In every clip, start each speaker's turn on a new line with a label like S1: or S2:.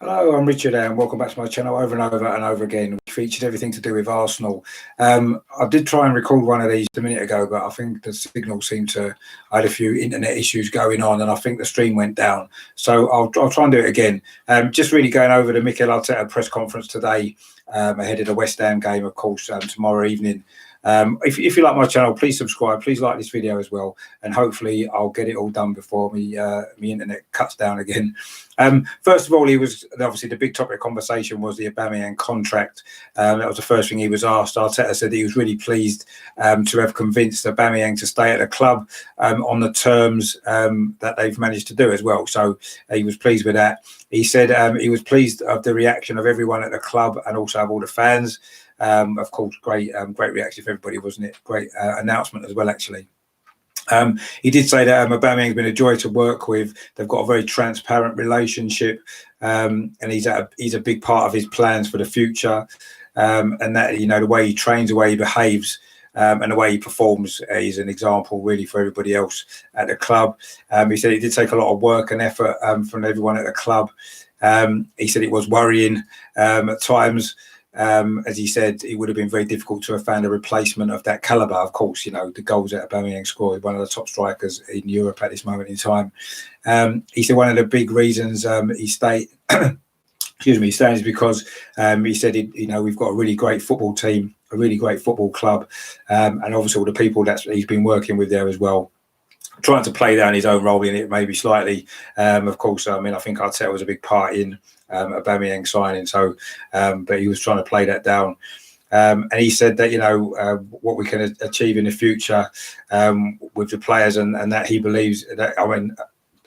S1: Hello, I'm Richard and welcome back to my channel over and over and over again. We featured everything to do with Arsenal. I did try and record one of these a minute ago, but I think the signal seemed to, I had a few internet issues going on and I think the stream went down. So I'll try and do it again. Just really going over the Mikel Arteta press conference today ahead of the West Ham game, of course, tomorrow evening. If you like my channel, please subscribe, please like this video as well, and hopefully I'll get it all done before my internet cuts down again. First of all, he was obviously the big topic of conversation was the Aubameyang contract. That was the first thing he was asked. Arteta said he was really pleased to have convinced Aubameyang to stay at the club on the terms that they've managed to do as well. So he was pleased with that. He said he was pleased of the reaction of everyone at the club and also of all the fans. Of course, great reaction for everybody, wasn't it? Great announcement as well, actually. He did say that Aubameyang's been a joy to work with. They've got a very transparent relationship, and he's a big part of his plans for the future. And that, you know, the way he trains, the way he behaves, and the way he performs is an example really for everybody else at the club. He said it did take a lot of work and effort from everyone at the club. He said it was worrying at times. As he said, it would have been very difficult to have found a replacement of that calibre. Of course, you know, the goals that Aubameyang scored, one of the top strikers in Europe at this moment in time. He said one of the big reasons he stayed, excuse me, he stayed is because he said, you know, we've got a really great football team, a really great football club, and obviously all the people that he's been working with there as well. Trying to play down his own role in it maybe slightly. Of course, I mean, I think Arteta was a big part in Aubameyang signing, so but he was trying to play that down. And he said that, you know, what we can achieve in the future with the players and that he believes that, I mean,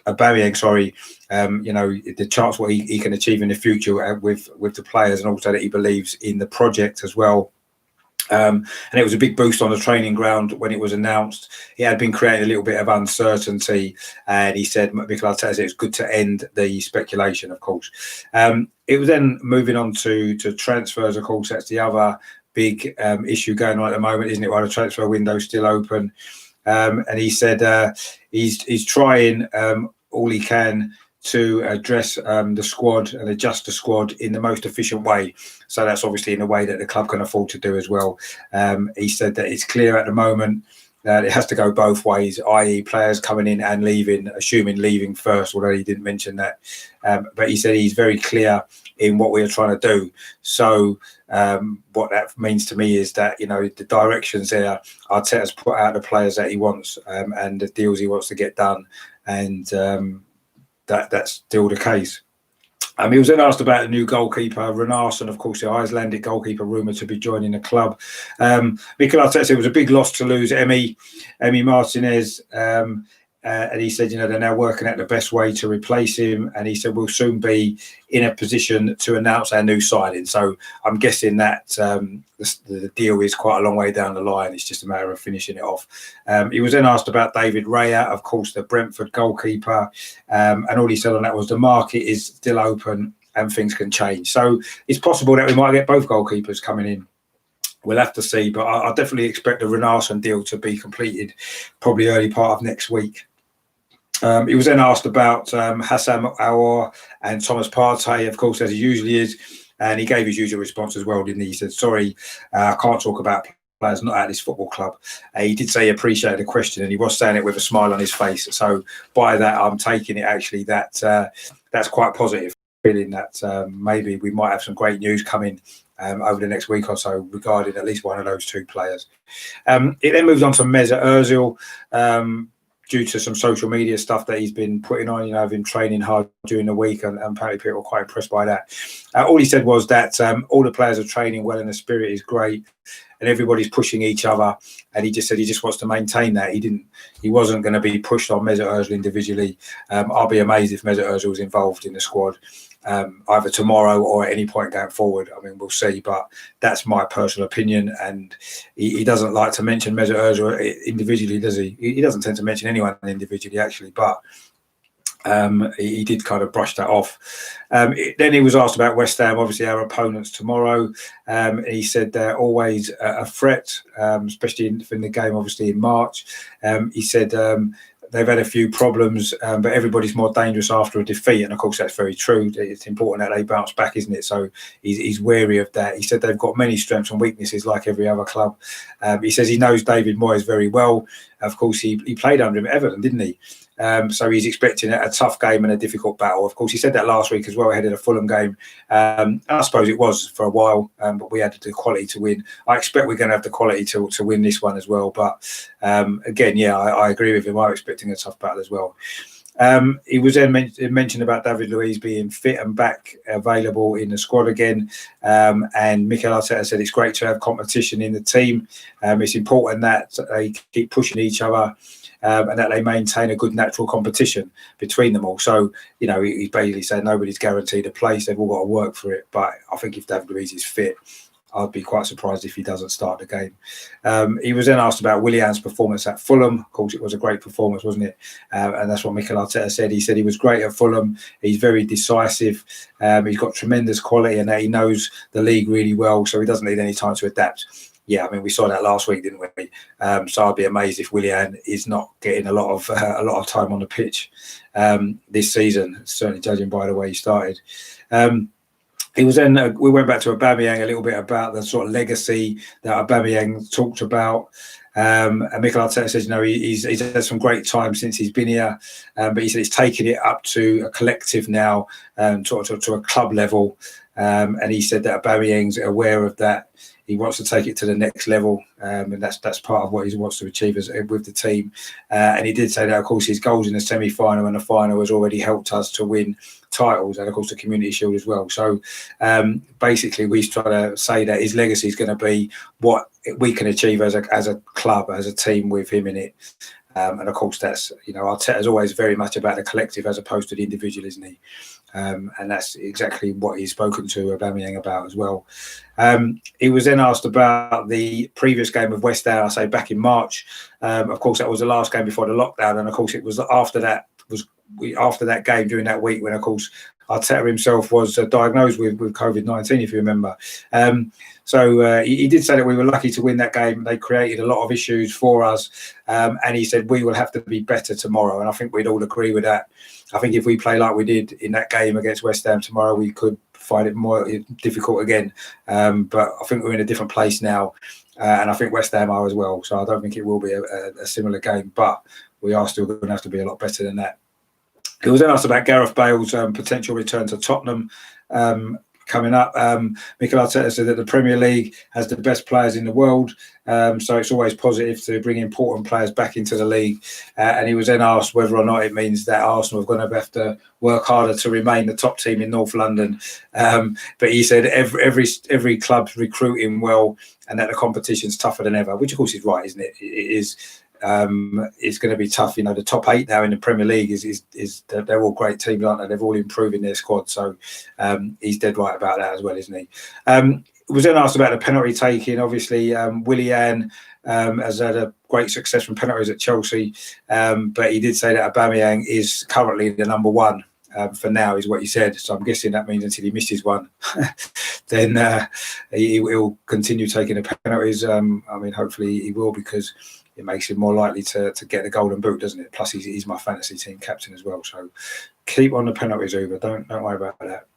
S1: Aubameyang, sorry, you know, the chance what he can achieve in the future with the players, and also that he believes in the project as well. And it was a big boost on the training ground when it was announced. He had been creating a little bit of uncertainty, and he said, Mikel Arteta said it's good to end the speculation, of course. It was then moving on to transfers, of course. That's the other big issue going on at the moment, isn't it? While the transfer window's still open. And he said he's trying all he can to address the squad and adjust the squad in the most efficient way. So that's obviously in a way that the club can afford to do as well. He said that it's clear at the moment that it has to go both ways, i.e. players coming in and leaving, assuming leaving first, although he didn't mention that. But he said he's very clear in what we are trying to do. So what that means to me is that, you know, the directions there, Arteta's put out the players that he wants and the deals he wants to get done. And that's still the case. He was then asked about the new goalkeeper, Renarsson, of course, the Icelandic goalkeeper rumoured to be joining the club. Mikel Arteta said it was a big loss to lose Emi Martinez. And he said, you know, they're now working out the best way to replace him. And he said, we'll soon be in a position to announce our new signing. So I'm guessing that the deal is quite a long way down the line. It's just a matter of finishing it off. He was then asked about David Raya, of course, the Brentford goalkeeper. And all he said on that was the market is still open and things can change. So it's possible that we might get both goalkeepers coming in. We'll have to see. But I definitely expect the Renarsson deal to be completed probably early part of next week. He was then asked about Hassan Aouar and Thomas Partey, of course, as he usually is, and he gave his usual response as well, didn't he? He said, sorry, I can't talk about players not at this football club. He did say he appreciated the question, and he was saying it with a smile on his face. So by that, I'm taking it actually that that's quite positive, feeling that maybe we might have some great news coming over the next week or so regarding at least one of those two players. It then moves on to Mesut Ozil. Due to some social media stuff that he's been putting on, you know, of him training hard during the week, and apparently people were quite impressed by that. All he said was that all the players are training well and the spirit is great and everybody's pushing each other. And he just said he just wants to maintain that. He wasn't going to be pushed on Mesut Ozil individually. I'll be amazed if Mesut Ozil was involved in the squad either tomorrow or at any point going forward. I mean, we'll see, but that's my personal opinion. And he doesn't like to mention Mesut Ozil individually, does he? He doesn't tend to mention anyone individually, actually, but he did kind of brush that off. Then he was asked about West Ham, obviously our opponents tomorrow. He said they're always a threat, especially in the game, obviously in March. He said they've had a few problems, but everybody's more dangerous after a defeat. And of course, that's very true. It's important that they bounce back, isn't it? So he's wary of that. He said they've got many strengths and weaknesses like every other club. He says he knows David Moyes very well. Of course, he played under him at Everton, didn't he? So he's expecting a tough game and a difficult battle. Of course, he said that last week as well ahead of the Fulham game. I suppose it was for a while, but we had the quality to win. I expect we're going to have the quality to win this one as well. But again, yeah, I agree with him. I'm expecting a tough battle as well. He was then mentioned about David Luiz being fit and back available in the squad again. And Mikel Arteta said it's great to have competition in the team. It's important that they keep pushing each other. And that they maintain a good natural competition between them all. So, you know, he's basically saying nobody's guaranteed a place. They've all got to work for it. But I think if David Luiz is fit, I'd be quite surprised if he doesn't start the game. He was then asked about Willian's performance at Fulham. Of course, it was a great performance, wasn't it? And that's what Mikel Arteta said. He said he was great at Fulham. He's very decisive. He's got tremendous quality and that he knows the league really well. So he doesn't need any time to adapt. Yeah, I mean, we saw that last week, didn't we? So I'd be amazed if Willian is not getting a lot of time on the pitch this season. Certainly, judging by the way he started. He was then. We went back to Aubameyang a little bit about the sort of legacy that Aubameyang talked about. And Mikel Arteta says, you know, he's had some great time since he's been here, but he said he's taking it up to a collective now, to a club level. And he said that Aubameyang's aware of that. He wants to take it to the next level, and that's part of what he wants to achieve with the team. And he did say that, of course, his goals in the semi-final and the final has already helped us to win titles, and of course the Community Shield as well. So basically, we try to say that his legacy is going to be what we can achieve as a club, as a team with him in it. And of course, that's, you know, Arteta is always very much about the collective as opposed to the individual, isn't he? And that's exactly what he's spoken to Aubameyang about as well. He was then asked about the previous game of West Ham, I say back in March. Of course, that was the last game before the lockdown, and of course, it was after that game during that week when, of course, Arteta himself was diagnosed with COVID-19, if you remember. So he did say that we were lucky to win that game. They created a lot of issues for us, and he said we will have to be better tomorrow. And I think we'd all agree with that. I think if we play like we did in that game against West Ham tomorrow, we could find it more difficult again. But I think we're in a different place now, and I think West Ham are as well. So I don't think it will be a similar game, but we are still going to have to be a lot better than that. He was then asked about Gareth Bale's potential return to Tottenham coming up. Mikel Arteta said that the Premier League has the best players in the world, so it's always positive to bring important players back into the league. And he was then asked whether or not it means that Arsenal are going to have to work harder to remain the top team in North London. But he said every club's recruiting well, and that the competition's tougher than ever, which of course is right, isn't it? It is. It's going to be tough. You know, the top 8 now in the Premier League is they're all great teams, aren't they? They're all improving their squad. So he's dead right about that as well, isn't he? Was then asked about the penalty taking. Obviously, Willian has had a great success from penalties at Chelsea, but he did say that Aubameyang is currently the number 1. For now, is what he said. So I'm guessing that means until he misses one, then he'll continue taking the penalties. I mean, hopefully he will, because it makes him more likely to get the golden boot, doesn't it? Plus, he's my fantasy team captain as well. So keep on the penalties, Uber. Don't worry about that.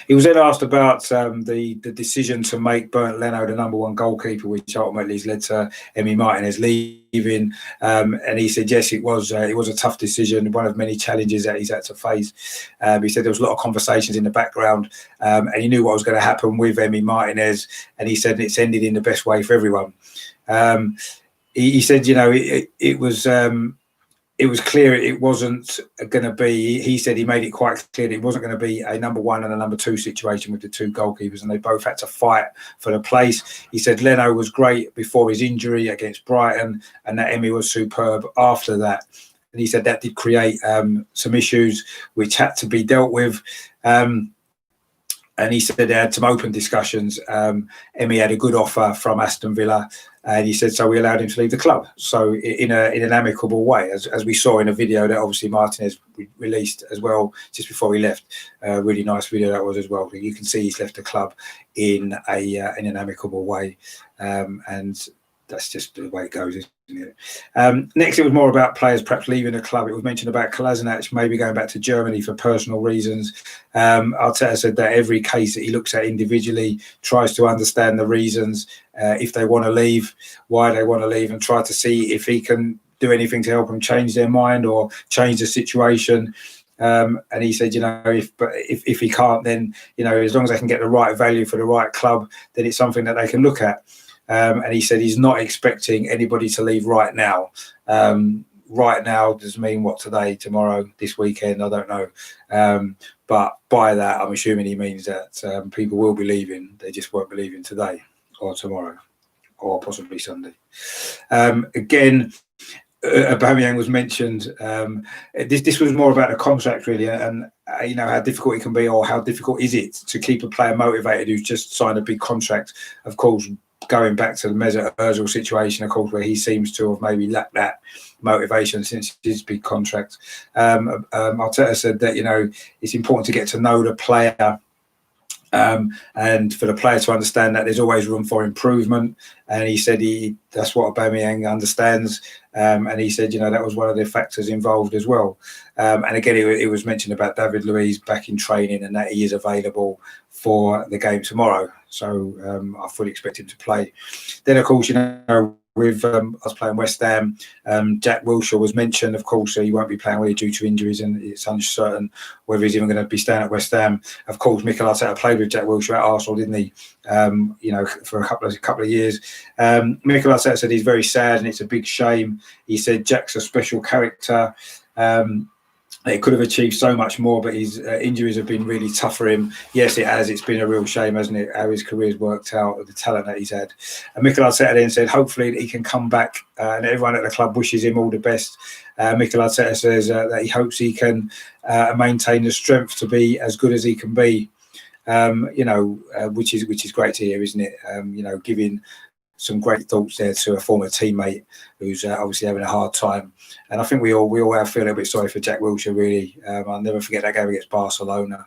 S1: He was then asked about the decision to make Bernd Leno the number 1 goalkeeper, which ultimately has led to Emi Martinez leaving. And he said, yes, it was a tough decision, one of many challenges that he's had to face. He said there was a lot of conversations in the background, and he knew what was going to happen with Emi Martinez. And he said it's ended in the best way for everyone. He said, you know, it was clear it wasn't going to be. He said he made it quite clear that it wasn't going to be a number 1 and a number 2 situation with the 2 goalkeepers, and they both had to fight for the place. He said Leno was great before his injury against Brighton, and that Emi was superb after that. And he said that did create some issues which had to be dealt with. And he said they had some open discussions. Emi had a good offer from Aston Villa, and he said so we allowed him to leave the club. So in an amicable way, as we saw in a video that obviously Martinez released as well just before he left. Really nice video that was as well. You can see he's left the club in an amicable way, and that's just the way it goes, isn't Next, it was more about players perhaps leaving the club. It was mentioned about Kolasinac maybe going back to Germany for personal reasons. Arteta said that every case that he looks at individually tries to understand the reasons, if they want to leave, why they want to leave, and try to see if he can do anything to help them change their mind or change the situation. And he said, if he can't, then, as long as they can get the right value for the right club, then it's something that they can look at. And he said he's not expecting anybody to leave right now. Right now does mean what, today, tomorrow, this weekend, I don't know. But by that, I'm assuming he means that people will be leaving. They just won't be leaving today or tomorrow or possibly Sunday. Again, Aubameyang was mentioned. This was more about the contract, really, and how difficult it can be, or how difficult is it to keep a player motivated who's just signed a big contract. Of course, going back to the Mesut Ozil situation, of course, where he seems to have maybe lacked that motivation since his big contract. Arteta said that it's important to get to know the player. And for the player to understand that there's always room for improvement, and he said that's what Aubameyang understands, and he said that was one of the factors involved as well. And again, it was mentioned about David Luiz back in training and that he is available for the game tomorrow, so I fully expect him to play. Then of course with us playing West Ham, Jack Wilshere was mentioned. Of course, he won't be playing really due to injuries, and it's uncertain whether he's even going to be staying at West Ham. Of course, Mikel Arteta played with Jack Wilshere at Arsenal, didn't he? For a couple of years. Mikel Arteta said he's very sad and it's a big shame. He said Jack's a special character. He could have achieved so much more, but his injuries have been really tough for him. Yes, it has. It's been a real shame, hasn't it, how his career's worked out, the talent that he's had. And Mikel Arteta then said, hopefully he can come back, and everyone at the club wishes him all the best. Mikel Arteta says that he hopes he can maintain the strength to be as good as he can be, which is great to hear, isn't it? Giving some great thoughts there to a former teammate who's obviously having a hard time. And I think we all have feel a little bit sorry for Jack Wilshere, really. I'll never forget that game against Barcelona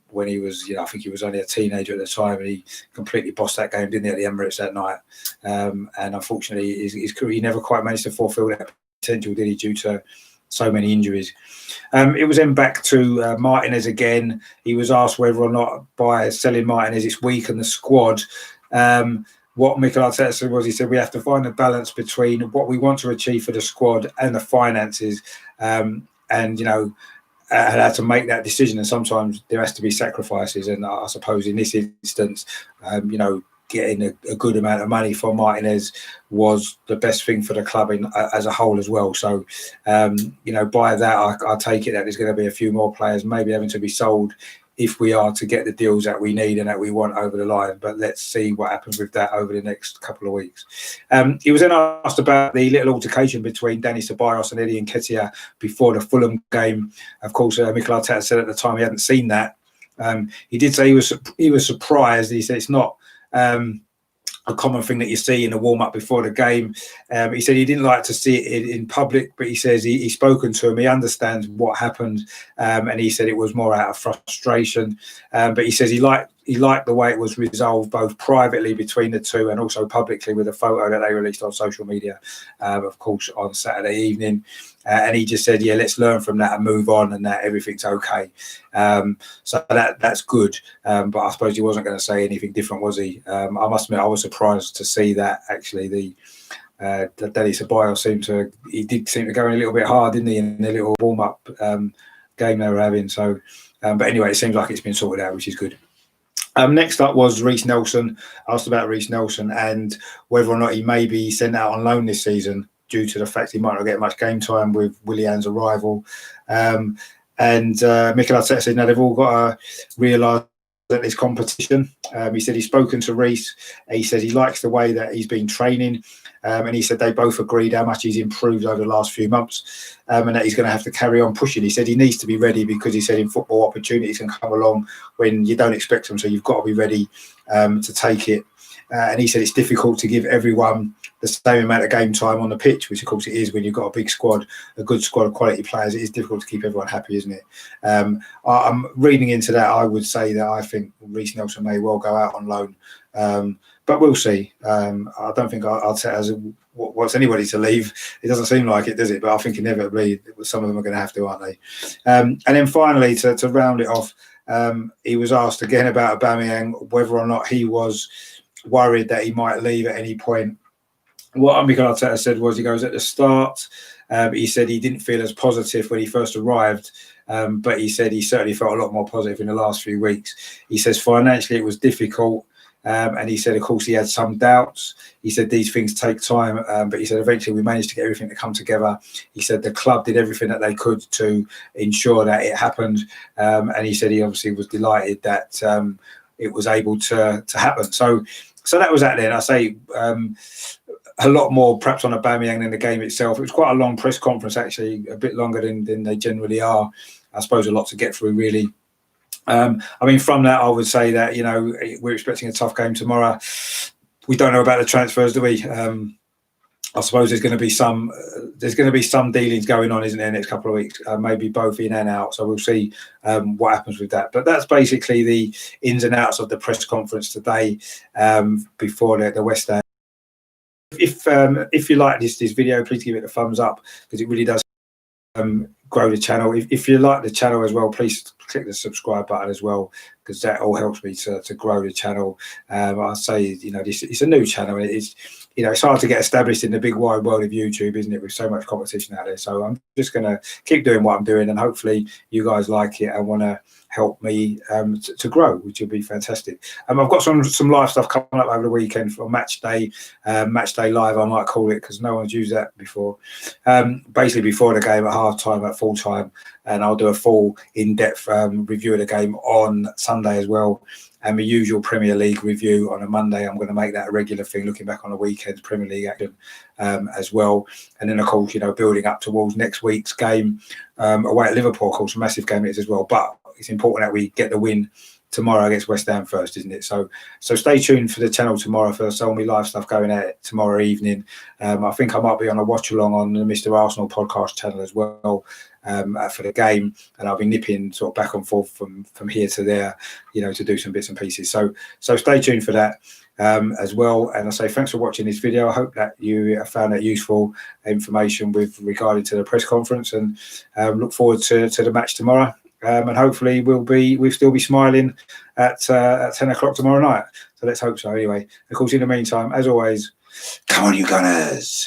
S1: when he was, I think he was only a teenager at the time, and he completely bossed that game, didn't he, at the Emirates that night. And unfortunately, his career, he never quite managed to fulfil that potential, did he, due to so many injuries. It was then back to Martinez again. He was asked whether or not by selling Martinez it's weakened the squad. What Mikel Arteta said was, he said we have to find a balance between what we want to achieve for the squad and the finances, and how to make that decision. And sometimes there has to be sacrifices. And I suppose in this instance, getting a good amount of money for Martinez was the best thing for the club as a whole as well. So, by that, I take it that there's going to be a few more players maybe having to be sold if we are to get the deals that we need and that we want over the line. But let's see what happens with that over the next couple of weeks. He was then asked about the little altercation between Dani Ceballos and Eddie Nketiah before the Fulham game. Of course, Mikel Arteta said at the time he hadn't seen that. He did say he was surprised. He said it's not a common thing that you see in the warm-up before the game. He said he didn't like to see it in public, but he says he's spoken to him, he understands what happened, and he said it was more out of frustration. But he says he liked the way it was resolved, both privately between the two and also publicly with a photo that they released on social media, of course, on Saturday evening. And he just said, let's learn from that and move on, and that everything's okay. So that's good. But I suppose he wasn't going to say anything different, was he? I must admit, I was surprised to see that actually Dani Ceballos did seem to go in a little bit hard, didn't he, in the little warm-up game they were having. So, but anyway, it seems like it's been sorted out, which is good. Next up was Reiss Nelson. Asked about Reiss Nelson and whether or not he may be sent out on loan this season due to the fact he might not get much game time with Willian's arrival. And Mikel Arteta said, they've all got to realise that there's competition. He said he's spoken to Reiss. He said he likes the way that he's been training. And he said they both agreed how much he's improved over the last few months, and that he's going to have to carry on pushing. He said he needs to be ready because he said in football opportunities can come along when you don't expect them. So you've got to be ready to take it. And he said it's difficult to give everyone the same amount of game time on the pitch, which of course it is when you've got a big squad, a good squad of quality players. It is difficult to keep everyone happy, isn't it? I'm reading into that. I would say that I think Reiss Nelson may well go out on loan. But we'll see. I don't think Arteta wants anybody to leave. It doesn't seem like it, does it? But I think inevitably some of them are going to have to, aren't they? And then finally, to round it off, he was asked again about Aubameyang, whether or not he was worried that he might leave at any point. What Mikel Arteta said was, he goes, at the start, he said he didn't feel as positive when he first arrived, but he said he certainly felt a lot more positive in the last few weeks. He says financially it was difficult, and he said, of course, he had some doubts. He said these things take time, but he said eventually we managed to get everything to come together. He said the club did everything that they could to ensure that it happened, and he said he obviously was delighted that it was able to happen. So that was that then. I say a lot more perhaps on Aubameyang than the game itself. It was quite a long press conference, actually, a bit longer than they generally are. I suppose a lot to get through, really. I mean, from that, I would say that, you know, we're expecting a tough game tomorrow. We don't know about the transfers, do we? I suppose there's going to be some dealings going on, isn't there, next couple of weeks? Maybe both in and out. So we'll see what happens with that. But that's basically the ins and outs of the press conference today before the West Ham. If you like this video, please give it a thumbs up, because it really does grow the channel. If you like the channel as well, please click the subscribe button as well, because that all helps me to grow the channel. I say, you know, it's a new channel, and it's, you know, it's hard to get established in the big wide world of YouTube, isn't it, with so much competition out there. So I'm just going to keep doing what I'm doing, and hopefully you guys like it and want to help me to grow, which would be fantastic. I've got some live stuff coming up over the weekend for match day live, I might call it, because no one's used that before. Basically before the game, at half time, at full time, and I'll do a full in-depth review of the game on Sunday as well. And the usual Premier League review on a Monday. I'm going to make that a regular thing, looking back on the weekend's Premier League action as well. And then, of course, you know, building up towards next week's game away at Liverpool. Of course, a massive game it is as well. But it's important that we get the win tomorrow against West Ham first, isn't it? So stay tuned for the channel tomorrow for so many live stuff going out tomorrow evening. I think I might be on a watch along on the Mr. Arsenal podcast channel as well for the game, and I'll be nipping sort of back and forth from here to there, you know, to do some bits and pieces. So stay tuned for that as well. And I say thanks for watching this video. I hope that you have found that useful information with regarding to the press conference, and look forward to the match tomorrow. And hopefully we'll still be smiling at 10 o'clock tomorrow night. So let's hope so anyway. Of course, in the meantime, as always, come on, you Gunners.